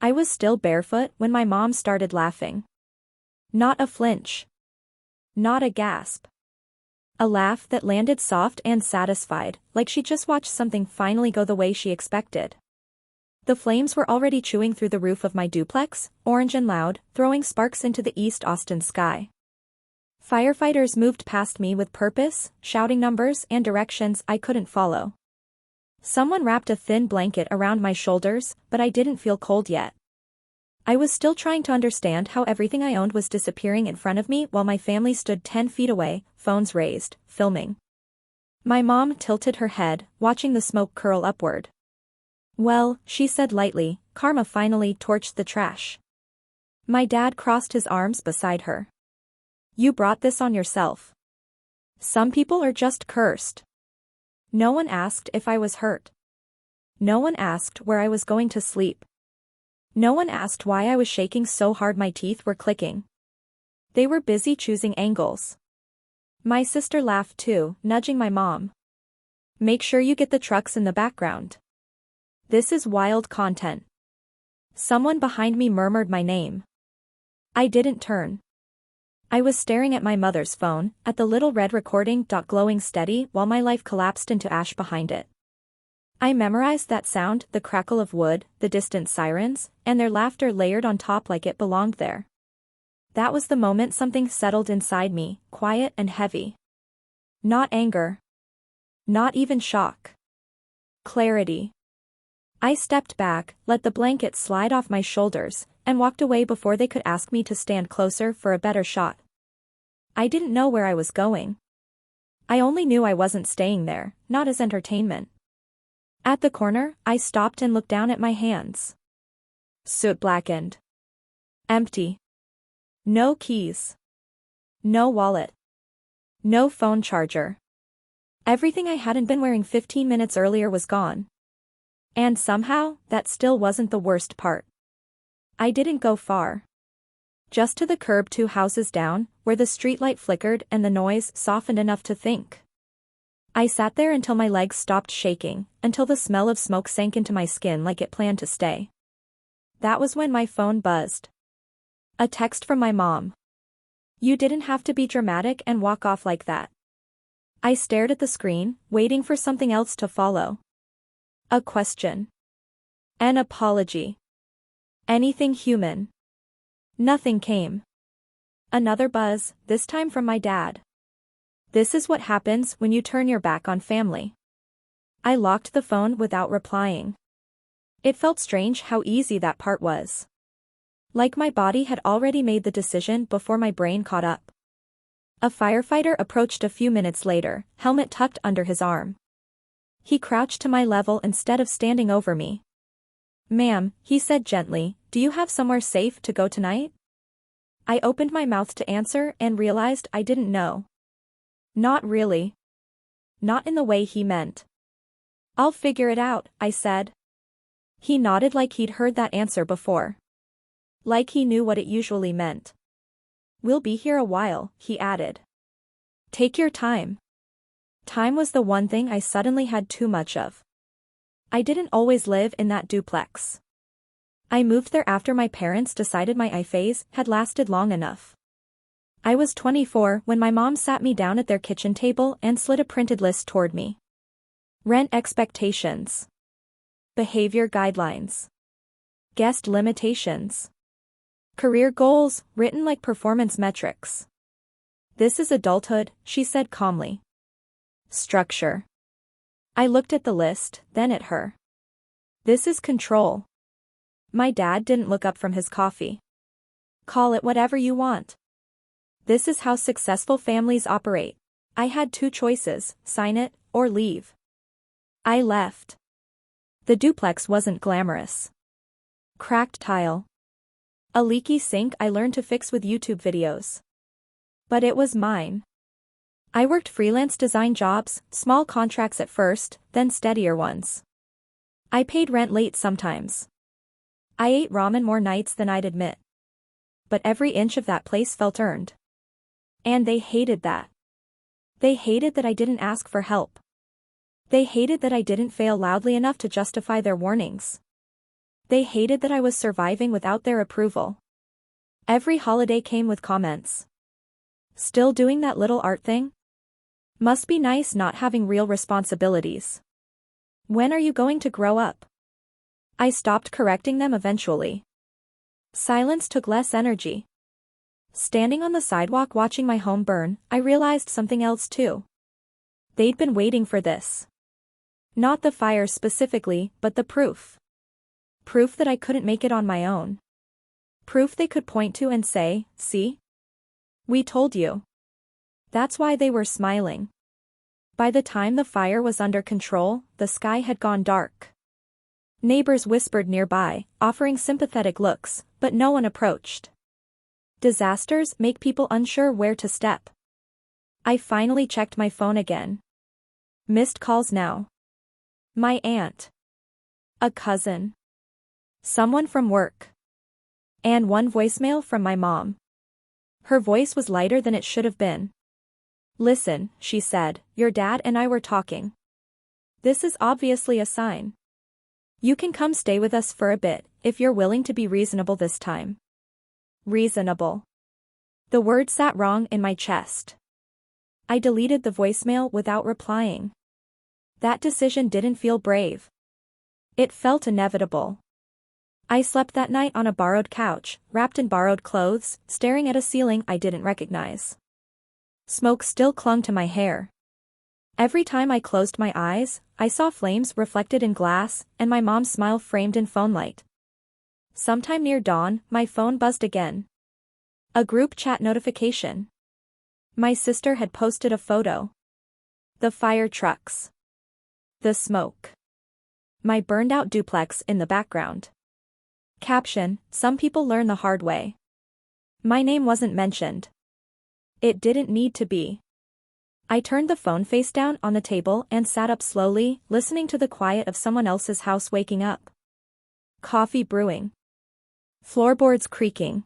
I was still barefoot when my mom started laughing. Not a flinch. Not a gasp. A laugh that landed soft and satisfied, like she just watched something finally go the way she expected. The flames were already chewing through the roof of my duplex, orange and loud, throwing sparks into the East Austin sky. Firefighters moved past me with purpose, shouting numbers and directions I couldn't follow. Someone wrapped a thin blanket around my shoulders, but I didn't feel cold yet. I was still trying to understand how everything I owned was disappearing in front of me while my family stood 10 feet away, phones raised, filming. My mom tilted her head, watching the smoke curl upward. "Well," she said lightly, "karma finally torched the trash." My dad crossed his arms beside her. "You brought this on yourself. Some people are just cursed." No one asked if I was hurt. No one asked where I was going to sleep. No one asked why I was shaking so hard my teeth were clicking. They were busy choosing angles. My sister laughed too, nudging my mom. "Make sure you get the trucks in the background. This is wild content." Someone behind me murmured my name. I didn't turn. I was staring at my mother's phone, at the little red recording dot glowing steady while my life collapsed into ash behind it. I memorized that sound, the crackle of wood, the distant sirens, and their laughter layered on top like it belonged there. That was the moment something settled inside me, quiet and heavy. Not anger. Not even shock. Clarity. I stepped back, let the blanket slide off my shoulders, and walked away before they could ask me to stand closer for a better shot. I didn't know where I was going. I only knew I wasn't staying there, not as entertainment. At the corner, I stopped and looked down at my hands. Soot blackened. Empty. No keys. No wallet. No phone charger. Everything I hadn't been wearing 15 minutes earlier was gone. And somehow, that still wasn't the worst part. I didn't go far. Just to the curb 2 houses down, where the streetlight flickered and the noise softened enough to think. I sat there until my legs stopped shaking, until the smell of smoke sank into my skin like it planned to stay. That was when my phone buzzed. A text from my mom. "You didn't have to be dramatic and walk off like that." I stared at the screen, waiting for something else to follow. A question. An apology. Anything human. Nothing came. Another buzz, this time from my dad. "This is what happens when you turn your back on family." I locked the phone without replying. It felt strange how easy that part was. Like my body had already made the decision before my brain caught up. A firefighter approached a few minutes later, helmet tucked under his arm. He crouched to my level instead of standing over me. "Ma'am," he said gently, "do you have somewhere safe to go tonight?" I opened my mouth to answer and realized I didn't know. Not really. Not in the way he meant. "I'll figure it out," I said. He nodded like he'd heard that answer before. Like he knew what it usually meant. "We'll be here a while," he added. "Take your time." Time was the one thing I suddenly had too much of. I didn't always live in that duplex. I moved there after my parents decided my I phase had lasted long enough. I was 24 when my mom sat me down at their kitchen table and slid a printed list toward me. Rent expectations. Behavior guidelines. Guest limitations. Career goals, written like performance metrics. "This is adulthood," she said calmly. Structure. I looked at the list, then at her. "This is control." My dad didn't look up from his coffee. "Call it whatever you want. This is how successful families operate." I had 2 choices, sign it, or leave. I left. The duplex wasn't glamorous. Cracked tile. A leaky sink I learned to fix with YouTube videos. But it was mine. I worked freelance design jobs, small contracts at first, then steadier ones. I paid rent late sometimes. I ate ramen more nights than I'd admit. But every inch of that place felt earned. And they hated that. They hated that I didn't ask for help. They hated that I didn't fail loudly enough to justify their warnings. They hated that I was surviving without their approval. Every holiday came with comments. Still doing that little art thing? Must be nice not having real responsibilities. When are you going to grow up? I stopped correcting them eventually. Silence took less energy. Standing on the sidewalk watching my home burn, I realized something else too. They'd been waiting for this. Not the fire specifically, but the proof. Proof that I couldn't make it on my own. Proof they could point to and say, "See? We told you." That's why they were smiling. By the time the fire was under control, the sky had gone dark. Neighbors whispered nearby, offering sympathetic looks, but no one approached. Disasters make people unsure where to step. I finally checked my phone again. Missed calls now. My aunt. A cousin. Someone from work. And one voicemail from my mom. Her voice was lighter than it should have been. "Listen," she said, "your dad and I were talking. This is obviously a sign. You can come stay with us for a bit, if you're willing to be reasonable this time." Reasonable. The word sat wrong in my chest. I deleted the voicemail without replying. That decision didn't feel brave. It felt inevitable. I slept that night on a borrowed couch, wrapped in borrowed clothes, staring at a ceiling I didn't recognize. Smoke still clung to my hair. Every time I closed my eyes, I saw flames reflected in glass, and my mom's smile framed in phone light. Sometime near dawn, my phone buzzed again. A group chat notification. My sister had posted a photo. The fire trucks. The smoke. My burned-out duplex in the background. Caption: Some people learn the hard way. My name wasn't mentioned. It didn't need to be. I turned the phone face down on the table and sat up slowly, listening to the quiet of someone else's house waking up. Coffee brewing. Floorboards creaking.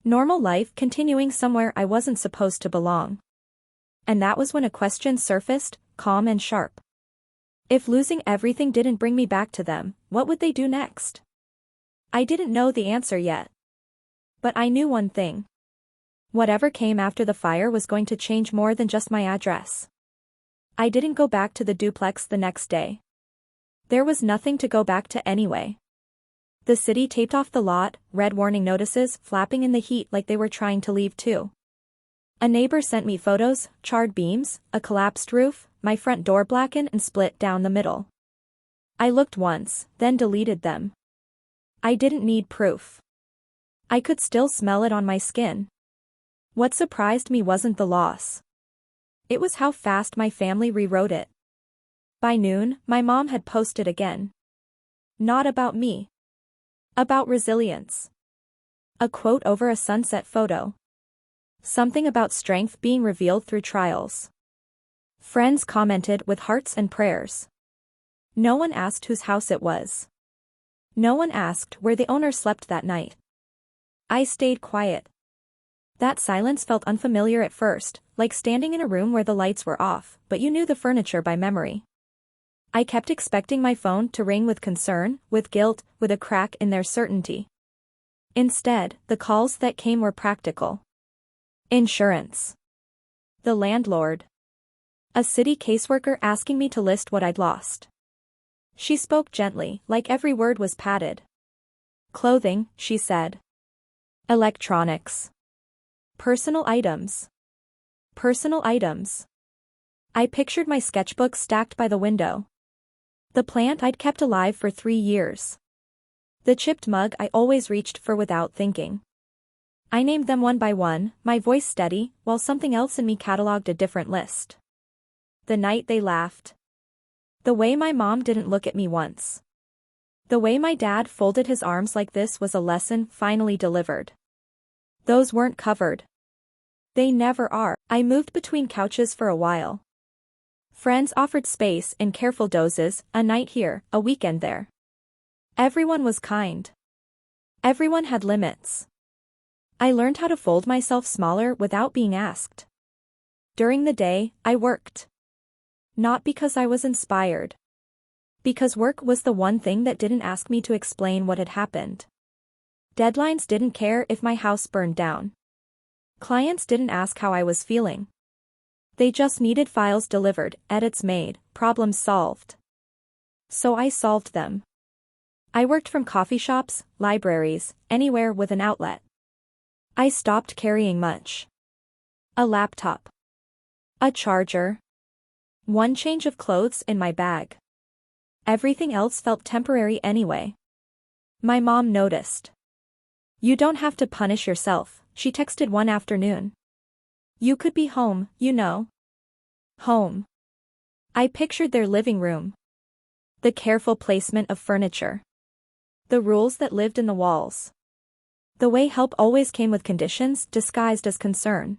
Normal life continuing somewhere I wasn't supposed to belong. And that was when a question surfaced, calm and sharp. If losing everything didn't bring me back to them, what would they do next? I didn't know the answer yet. But I knew one thing. Whatever came after the fire was going to change more than just my address. I didn't go back to the duplex the next day. There was nothing to go back to anyway. The city taped off the lot, red warning notices flapping in the heat like they were trying to leave too. A neighbor sent me photos, charred beams, a collapsed roof, my front door blackened and split down the middle. I looked once, then deleted them. I didn't need proof. I could still smell it on my skin. What surprised me wasn't the loss. It was how fast my family rewrote it. By noon, my mom had posted again. Not about me. About resilience. A quote over a sunset photo. Something about strength being revealed through trials. Friends commented with hearts and prayers. No one asked whose house it was. No one asked where the owner slept that night. I stayed quiet. That silence felt unfamiliar at first, like standing in a room where the lights were off, but you knew the furniture by memory. I kept expecting my phone to ring with concern, with guilt, with a crack in their certainty. Instead, the calls that came were practical. Insurance. The landlord. A city caseworker asking me to list what I'd lost. She spoke gently, like every word was padded. Clothing, she said. Electronics. Personal items. Personal items. I pictured my sketchbook stacked by the window. The plant I'd kept alive for 3 years. The chipped mug I always reached for without thinking. I named them one by one, my voice steady, while something else in me catalogued a different list. The night they laughed. The way my mom didn't look at me once. The way my dad folded his arms like this was a lesson finally delivered. Those weren't covered. They never are. I moved between couches for a while. Friends offered space in careful doses, a night here, a weekend there. Everyone was kind. Everyone had limits. I learned how to fold myself smaller without being asked. During the day, I worked. Not because I was inspired. Because work was the one thing that didn't ask me to explain what had happened. Deadlines didn't care if my house burned down. Clients didn't ask how I was feeling. They just needed files delivered, edits made, problems solved. So I solved them. I worked from coffee shops, libraries, anywhere with an outlet. I stopped carrying much. A laptop. A charger. One change of clothes in my bag. Everything else felt temporary anyway. My mom noticed. "You don't have to punish yourself," she texted one afternoon. "You could be home, you know." Home. I pictured their living room. The careful placement of furniture. The rules that lived in the walls. The way help always came with conditions disguised as concern.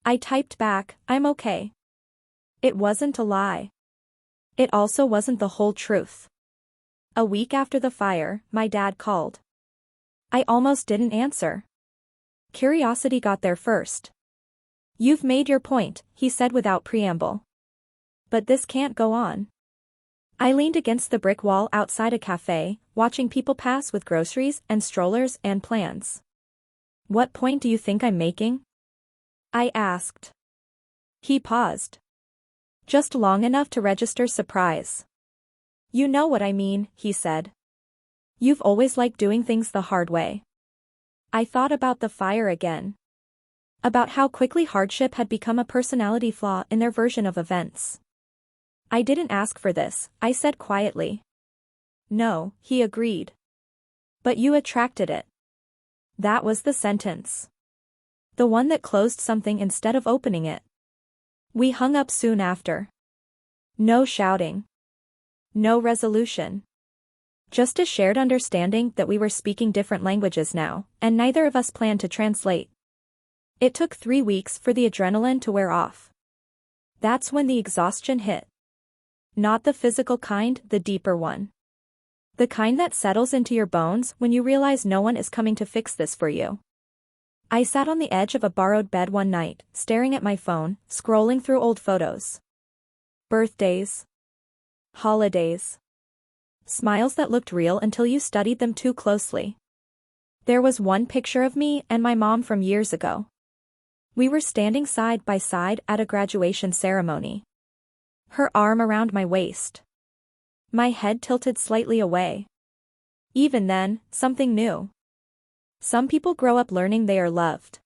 I typed back, "I'm okay." It wasn't a lie. It also wasn't the whole truth. A week after the fire, my dad called. I almost didn't answer. Curiosity got there first. "You've made your point," he said without preamble. "But this can't go on." I leaned against the brick wall outside a cafe, watching people pass with groceries and strollers and plans. "What point do you think I'm making?" I asked. He paused. Just long enough to register surprise. "You know what I mean," he said. "You've always liked doing things the hard way." I thought about the fire again. About how quickly hardship had become a personality flaw in their version of events. "I didn't ask for this," I said quietly. "No," he agreed. "But you attracted it." That was the sentence. The one that closed something instead of opening it. We hung up soon after. No shouting. No resolution. Just a shared understanding that we were speaking different languages now, and neither of us planned to translate. It took 3 weeks for the adrenaline to wear off. That's when the exhaustion hit. Not the physical kind, the deeper one. The kind that settles into your bones when you realize no one is coming to fix this for you. I sat on the edge of a borrowed bed one night, staring at my phone, scrolling through old photos. Birthdays. Holidays. Smiles that looked real until you studied them too closely. There was one picture of me and my mom from years ago. We were standing side by side at a graduation ceremony. Her arm around my waist. My head tilted slightly away. Even then, something new. Some people grow up learning they are loved.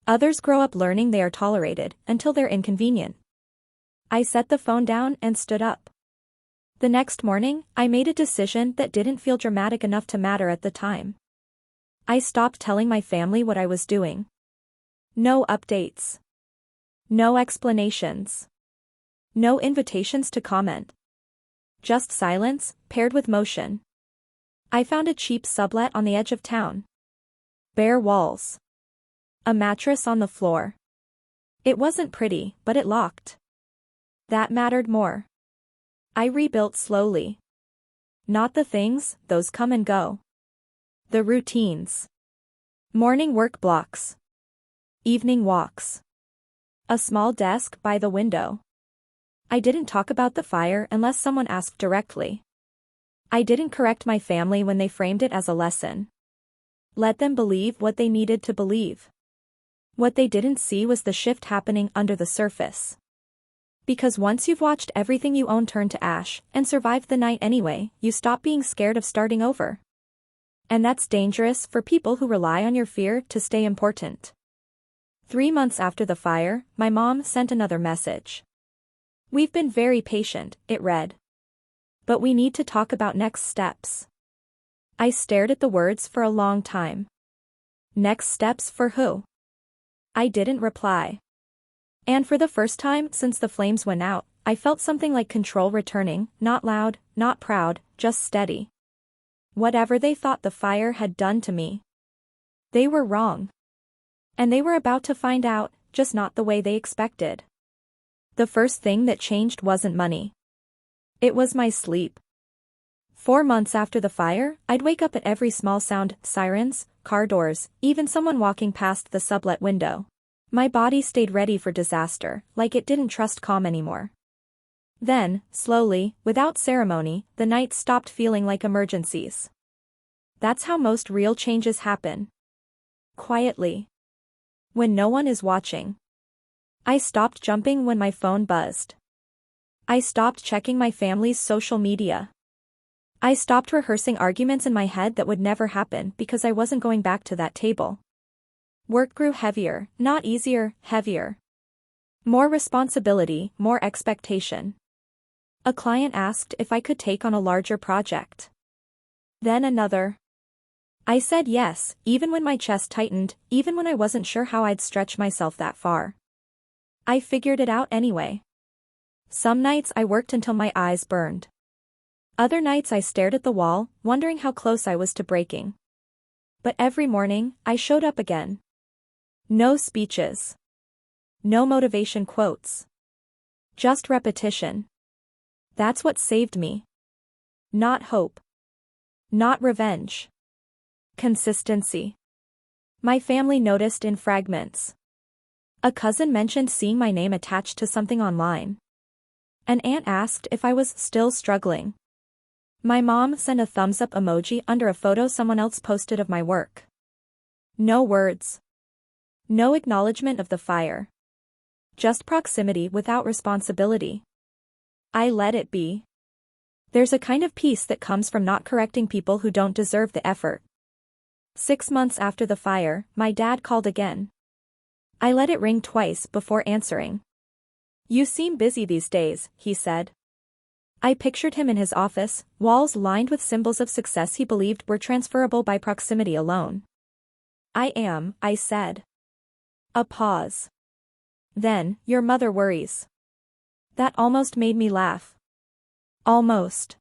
Others grow up learning they are tolerated until they're inconvenient. I set the phone down and stood up. The next morning, I made a decision that didn't feel dramatic enough to matter at the time. I stopped telling my family what I was doing. No updates. No explanations. No invitations to comment. Just silence, paired with motion. I found a cheap sublet on the edge of town. Bare walls. A mattress on the floor. It wasn't pretty, but it locked. That mattered more. I rebuilt slowly. Not the things, those come and go. The routines. Morning work blocks. Evening walks. A small desk by the window. I didn't talk about the fire unless someone asked directly. I didn't correct my family when they framed it as a lesson. Let them believe what they needed to believe. What they didn't see was the shift happening under the surface. Because once you've watched everything you own turn to ash, and survived the night anyway, you stop being scared of starting over. And that's dangerous for people who rely on your fear to stay important. 3 months after the fire, my mom sent another message. "We've been very patient," it read. "But we need to talk about next steps." I stared at the words for a long time. Next steps for who? I didn't reply. And for the first time since the flames went out, I felt something like control returning, not loud, not proud, just steady. Whatever they thought the fire had done to me. They were wrong. And they were about to find out, just not the way they expected. The first thing that changed wasn't money. It was my sleep. 4 months after the fire, I'd wake up at every small sound, sirens, car doors, even someone walking past the sublet window. My body stayed ready for disaster, like it didn't trust calm anymore. Then, slowly, without ceremony, the nights stopped feeling like emergencies. That's how most real changes happen. Quietly. When no one is watching. I stopped jumping when my phone buzzed. I stopped checking my family's social media. I stopped rehearsing arguments in my head that would never happen because I wasn't going back to that table. Work grew heavier, not easier, heavier. More responsibility, more expectation. A client asked if I could take on a larger project. Then another. I said yes, even when my chest tightened, even when I wasn't sure how I'd stretch myself that far. I figured it out anyway. Some nights I worked until my eyes burned. Other nights I stared at the wall, wondering how close I was to breaking. But every morning, I showed up again. No speeches. No motivation quotes. Just repetition. That's what saved me. Not hope. Not revenge. Consistency. My family noticed in fragments. A cousin mentioned seeing my name attached to something online. An aunt asked if I was still struggling. My mom sent a thumbs-up emoji under a photo someone else posted of my work. No words. No acknowledgement of the fire. Just proximity without responsibility. I let it be. There's a kind of peace that comes from not correcting people who don't deserve the effort. 6 months after the fire, my dad called again. I let it ring twice before answering. You seem busy these days, he said. I pictured him in his office, walls lined with symbols of success he believed were transferable by proximity alone. I am, I said. A pause. Then, your mother worries. That almost made me laugh. Almost.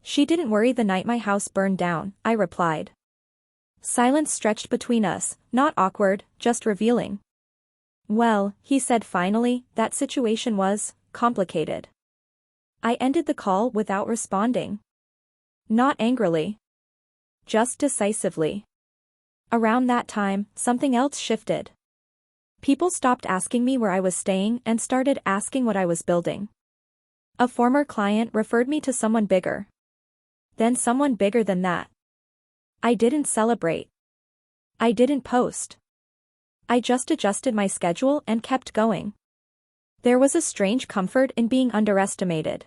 She didn't worry the night my house burned down, I replied. Silence stretched between us, not awkward, just revealing. Well, he said finally, that situation was complicated. I ended the call without responding. Not angrily. Just decisively. Around that time, something else shifted. People stopped asking me where I was staying and started asking what I was building. A former client referred me to someone bigger. Then someone bigger than that. I didn't celebrate. I didn't post. I just adjusted my schedule and kept going. There was a strange comfort in being underestimated.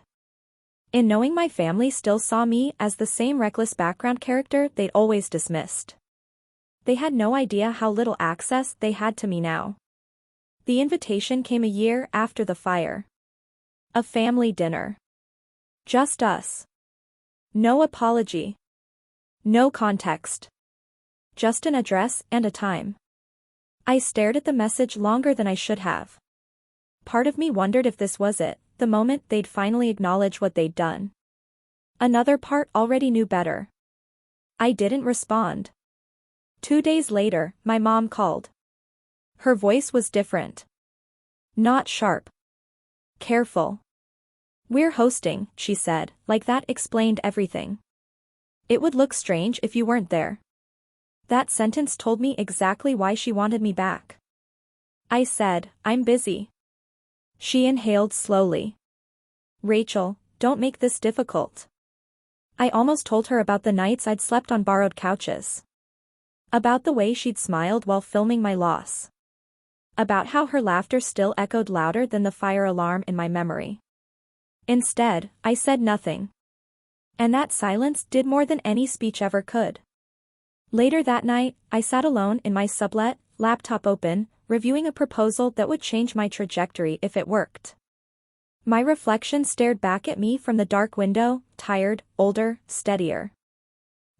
In knowing my family still saw me as the same reckless background character they'd always dismissed. They had no idea how little access they had to me now. The invitation came a year after the fire. A family dinner. Just us. No apology. No context. Just an address and a time. I stared at the message longer than I should have. Part of me wondered if this was it, the moment they'd finally acknowledge what they'd done. Another part already knew better. I didn't respond. 2 days later, my mom called. Her voice was different. Not sharp. Careful. We're hosting, she said, like that explained everything. It would look strange if you weren't there. That sentence told me exactly why she wanted me back. I said, I'm busy. She inhaled slowly. Rachel, don't make this difficult. I almost told her about the nights I'd slept on borrowed couches. About the way she'd smiled while filming my loss. About how her laughter still echoed louder than the fire alarm in my memory. Instead, I said nothing. And that silence did more than any speech ever could. Later that night, I sat alone in my sublet, laptop open, reviewing a proposal that would change my trajectory if it worked. My reflection stared back at me from the dark window, tired, older, steadier.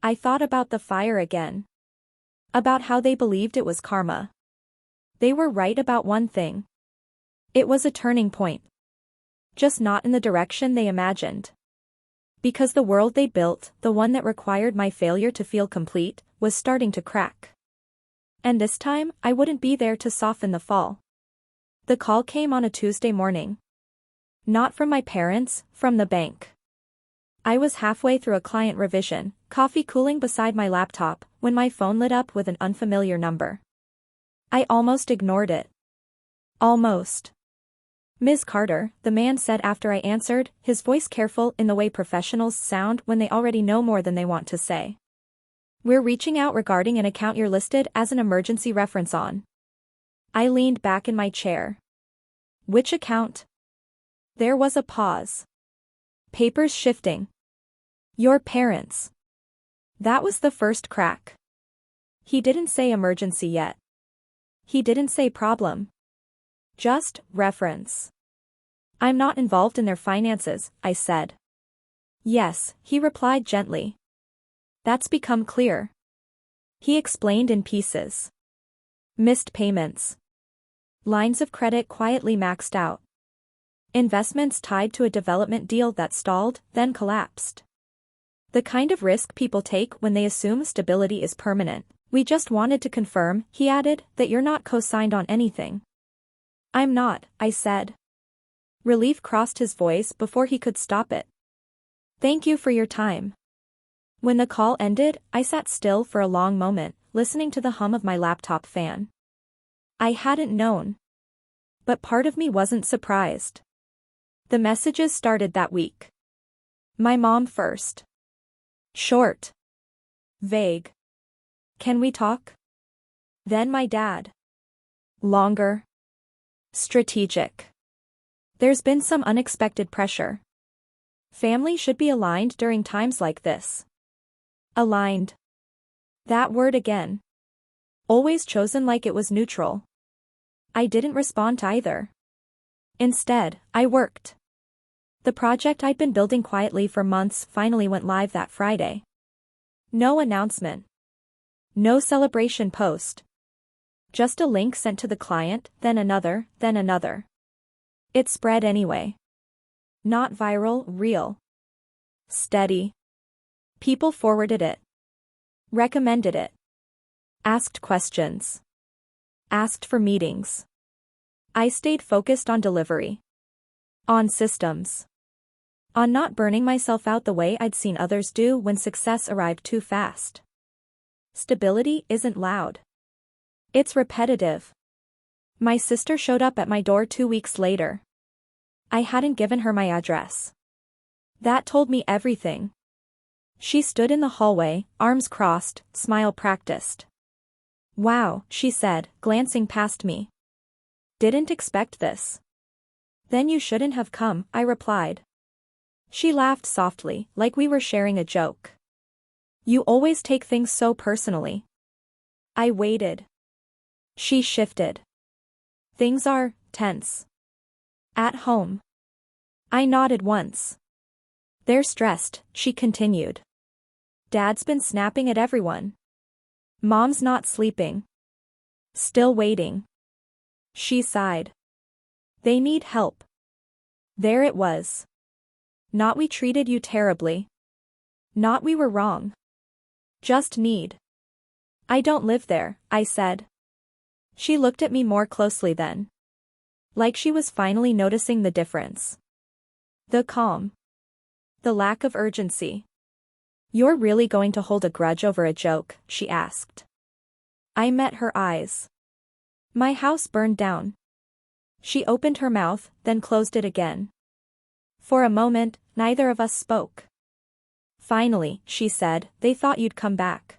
I thought about the fire again. About how they believed it was karma. They were right about one thing. It was a turning point. Just not in the direction they imagined. Because the world they'd built, the one that required my failure to feel complete, was starting to crack. And this time, I wouldn't be there to soften the fall. The call came on a Tuesday morning. Not from my parents, from the bank. I was halfway through a client revision, coffee cooling beside my laptop, when my phone lit up with an unfamiliar number. I almost ignored it. Almost. Ms. Carter, the man said after I answered, his voice careful in the way professionals sound when they already know more than they want to say. We're reaching out regarding an account you're listed as an emergency reference on. I leaned back in my chair. Which account? There was a pause. Papers shifting. Your parents. That was the first crack. He didn't say emergency yet. He didn't say problem. Just reference. I'm not involved in their finances, I said. Yes, he replied gently. That's become clear. He explained in pieces. Missed payments. Lines of credit quietly maxed out. Investments tied to a development deal that stalled, then collapsed. The kind of risk people take when they assume stability is permanent. We just wanted to confirm, he added, that you're not co-signed on anything. I'm not, I said. Relief crossed his voice before he could stop it. Thank you for your time. When the call ended, I sat still for a long moment, listening to the hum of my laptop fan. I hadn't known. But part of me wasn't surprised. The messages started that week. My mom first. Short. Vague. Can we talk? Then my dad. Longer. Strategic. There's been some unexpected pressure. Family should be aligned during times like this. Aligned. That word again. Always chosen like it was neutral. I didn't respond to either. Instead, I worked. The project I'd been building quietly for months finally went live that Friday. No announcement. No celebration post. Just a link sent to the client, then another, then another. It spread anyway. Not viral, real. Steady. People forwarded it. Recommended it. Asked questions. Asked for meetings. I stayed focused on delivery. On systems. On not burning myself out the way I'd seen others do when success arrived too fast. Stability isn't loud. It's repetitive. My sister showed up at my door 2 weeks later. I hadn't given her my address. That told me everything. She stood in the hallway, arms crossed, smile practiced. Wow, she said, glancing past me. Didn't expect this. Then you shouldn't have come, I replied. She laughed softly, like we were sharing a joke. You always take things so personally. I waited. She shifted. Things are tense. At home. I nodded once. They're stressed, she continued. Dad's been snapping at everyone. Mom's not sleeping. Still waiting. She sighed. They need help. There it was. Not we treated you terribly. Not we were wrong. Just need. I don't live there, I said. She looked at me more closely then. Like she was finally noticing the difference. The calm. The lack of urgency. You're really going to hold a grudge over a joke, she asked. I met her eyes. My house burned down. She opened her mouth, then closed it again. For a moment, neither of us spoke. Finally, she said, they thought you'd come back.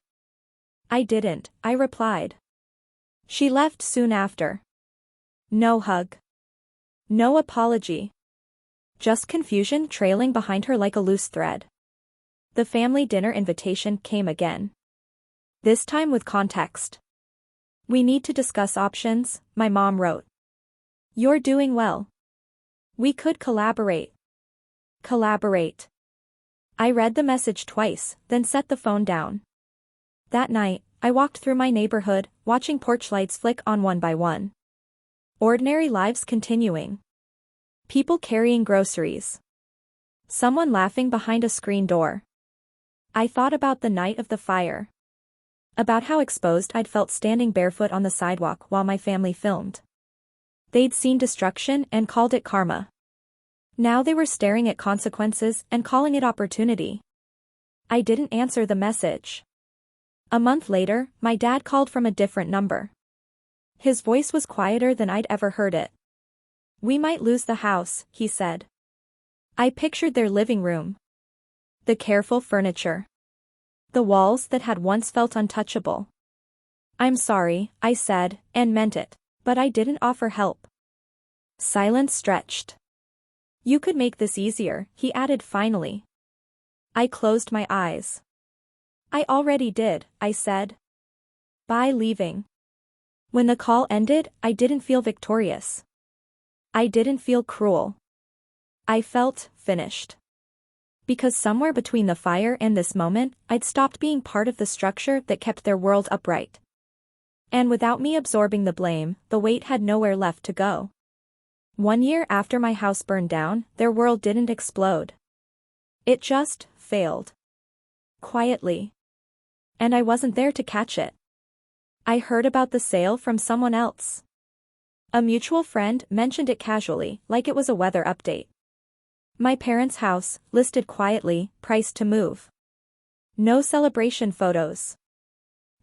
I didn't, I replied. She left soon after. No hug. No apology. Just confusion trailing behind her like a loose thread. The family dinner invitation came again. This time with context. We need to discuss options, my mom wrote. You're doing well. We could collaborate. Collaborate. I read the message twice, then set the phone down. That night, I walked through my neighborhood, watching porch lights flick on one by one. Ordinary lives continuing. People carrying groceries. Someone laughing behind a screen door. I thought about the night of the fire. About how exposed I'd felt standing barefoot on the sidewalk while my family filmed. They'd seen destruction and called it karma. Now they were staring at consequences and calling it opportunity. I didn't answer the message. A month later, my dad called from a different number. His voice was quieter than I'd ever heard it. We might lose the house, he said. I pictured their living room. The careful furniture. The walls that had once felt untouchable. I'm sorry, I said, and meant it, but I didn't offer help. Silence stretched. You could make this easier, he added finally. I closed my eyes. I already did, I said. By leaving. When the call ended, I didn't feel victorious. I didn't feel cruel. I felt finished. Because somewhere between the fire and this moment, I'd stopped being part of the structure that kept their world upright. And without me absorbing the blame, the weight had nowhere left to go. 1 year after my house burned down, their world didn't explode. It just failed. Quietly. And I wasn't there to catch it. I heard about the sale from someone else. A mutual friend mentioned it casually, like it was a weather update. My parents' house, listed quietly, priced to move. No celebration photos.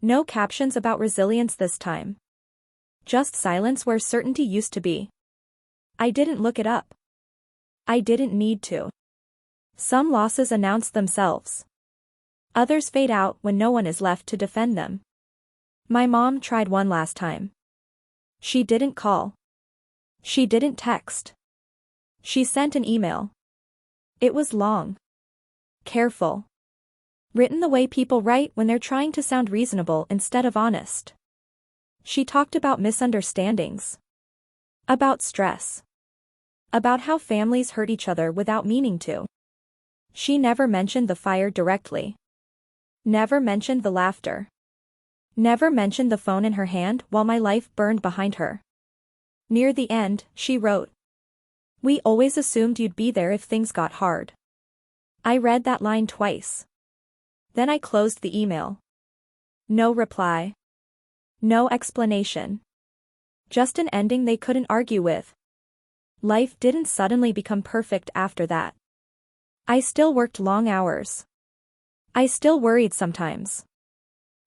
No captions about resilience this time. Just silence where certainty used to be. I didn't look it up. I didn't need to. Some losses announce themselves. Others fade out when no one is left to defend them. My mom tried one last time. She didn't call. She didn't text. She sent an email. It was long. Careful. Written the way people write when they're trying to sound reasonable instead of honest. She talked about misunderstandings. About stress. About how families hurt each other without meaning to. She never mentioned the fire directly. Never mentioned the laughter. Never mentioned the phone in her hand while my life burned behind her. Near the end, she wrote. We always assumed you'd be there if things got hard. I read that line twice. Then I closed the email. No reply. No explanation. Just an ending they couldn't argue with. Life didn't suddenly become perfect after that. I still worked long hours. I still worried sometimes.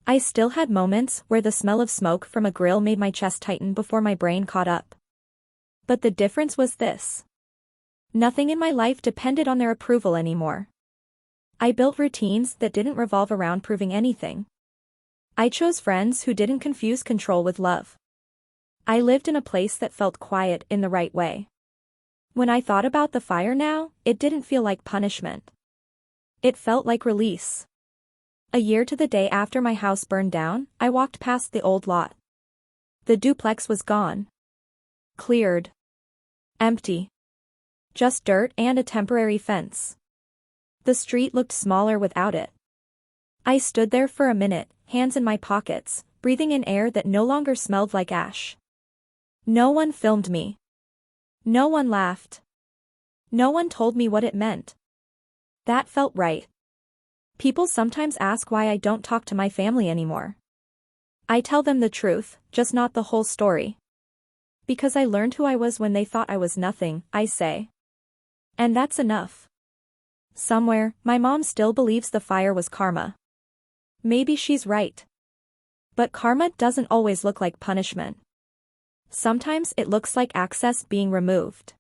I still had moments where the smell of smoke from a grill made my chest tighten before my brain caught up. But the difference was this. Nothing in my life depended on their approval anymore. I built routines that didn't revolve around proving anything. I chose friends who didn't confuse control with love. I lived in a place that felt quiet in the right way. When I thought about the fire now, it didn't feel like punishment. It felt like release. A year to the day after my house burned down, I walked past the old lot. The duplex was gone. Cleared. Empty. Just dirt and a temporary fence. The street looked smaller without it. I stood there for a minute, hands in my pockets, breathing in air that no longer smelled like ash. No one filmed me. No one laughed. No one told me what it meant. That felt right. People sometimes ask why I don't talk to my family anymore. I tell them the truth, just not the whole story. Because I learned who I was when they thought I was nothing, I say. And that's enough. Somewhere, my mom still believes the fire was karma. Maybe she's right. But karma doesn't always look like punishment. Sometimes it looks like access being removed.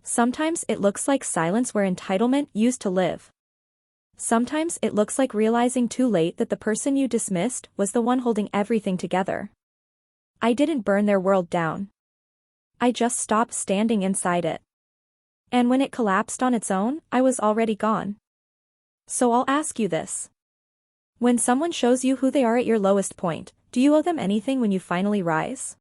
Sometimes it looks like silence where entitlement used to live. Sometimes it looks like realizing too late that the person you dismissed was the one holding everything together. I didn't burn their world down. I just stopped standing inside it. And when it collapsed on its own, I was already gone. So I'll ask you this. When someone shows you who they are at your lowest point, do you owe them anything when you finally rise?